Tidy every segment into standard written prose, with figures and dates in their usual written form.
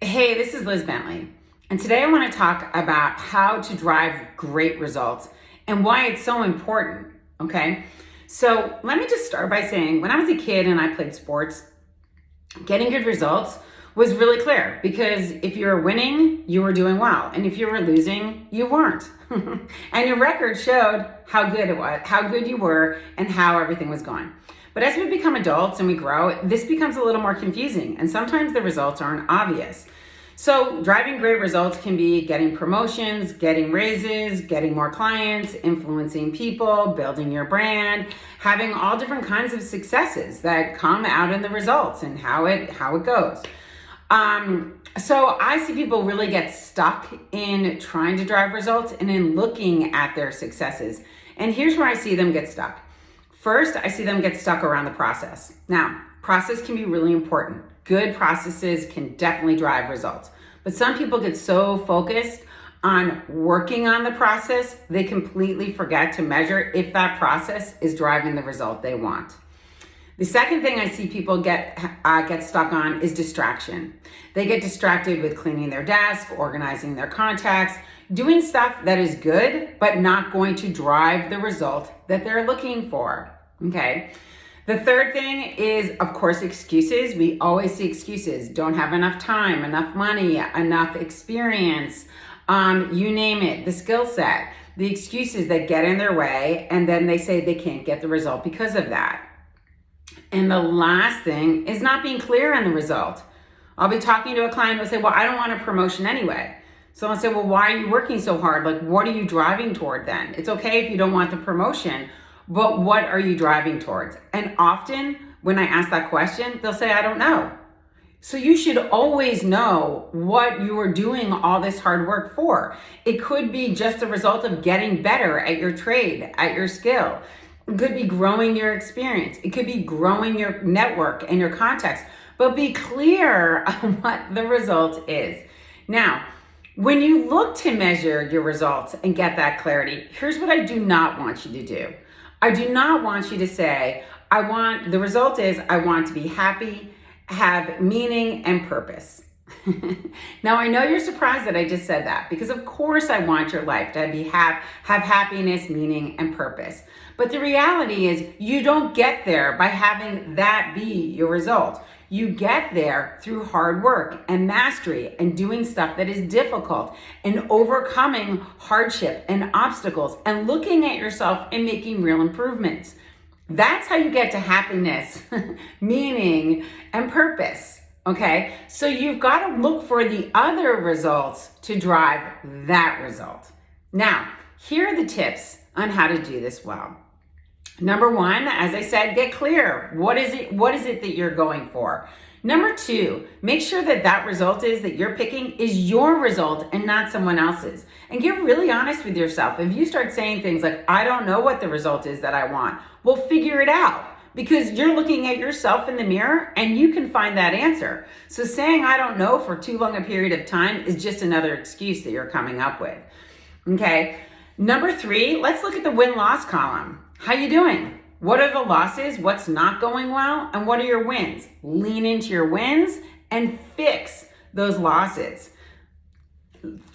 Hey, this is Liz Bentley, and today I want to talk about how to drive great results and why it's so important, okay? So let me just start by saying when I was a kid and I played sports, getting good results was really clear because if you were winning, you were doing well, and if you were losing, you weren't. And your record showed how good it was, how good you were, and how everything was going. But as we become adults and we grow, this becomes a little more confusing, and sometimes the results aren't obvious. So driving great results can be getting promotions, getting raises, getting more clients, influencing people, building your brand, having all different kinds of successes that come out in the results and how it goes. So I see people really get stuck in trying to drive results and in looking at their successes. And here's where I see them get stuck. First, I see them get stuck around the process. Now, process can be really important. Good processes can definitely drive results. But some people get so focused on working on the process, they completely forget to measure if that process is driving the result they want. The second thing I see people get stuck on is distraction. They get distracted with cleaning their desk, organizing their contacts, doing stuff that is good, but not going to drive the result that they're looking for, okay? The third thing is, of course, excuses. We always see excuses. Don't have enough time, enough money, enough experience, you name it, the skill set, the excuses that get in their way, and then they say they can't get the result because of that. And the last thing is not being clear on the result. I'll be talking to a client who will say, well, I don't want a promotion anyway. So I'll say, well, why are you working so hard? Like, what are you driving toward then? It's okay if you don't want the promotion, but what are you driving towards? And often when I ask that question, they'll say, I don't know. So you should always know what you are doing all this hard work for. It could be just the result of getting better at your trade, at your skill. It could be growing your experience. It could be growing your network and your contacts, but be clear on what the result is. Now, when you look to measure your results and get that clarity, here's what I do not want you to do. I do not want you to say, the result is I want to be happy, have meaning and purpose. Now, I know you're surprised that I just said that because of course I want your life to have happiness, meaning, and purpose. But the reality is you don't get there by having that be your result. You get there through hard work and mastery and doing stuff that is difficult and overcoming hardship and obstacles and looking at yourself and making real improvements. That's how you get to happiness, meaning, and purpose. Okay, so you've got to look for the other results to drive that result. Now, here are the tips on how to do this well. Number one, as I said, get clear. What is it that you're going for? Number two, make sure that result that you're picking is your result and not someone else's. And get really honest with yourself. If you start saying things like, I don't know what the result is that I want, well, figure it out. Because you're looking at yourself in the mirror and you can find that answer. So saying I don't know for too long a period of time is just another excuse that you're coming up with. Okay. Number three, let's look at the win-loss column. How you doing? What are the losses? What's not going well? And what are your wins? Lean into your wins and fix those losses.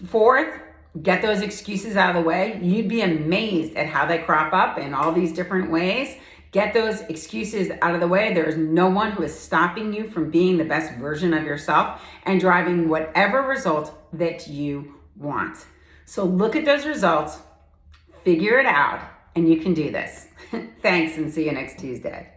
Fourth, get those excuses out of the way. You'd be amazed at how they crop up in all these different ways. Get those excuses out of the way. There is no one who is stopping you from being the best version of yourself and driving whatever result that you want. So look at those results, figure it out, and you can do this. Thanks, and see you next Tuesday.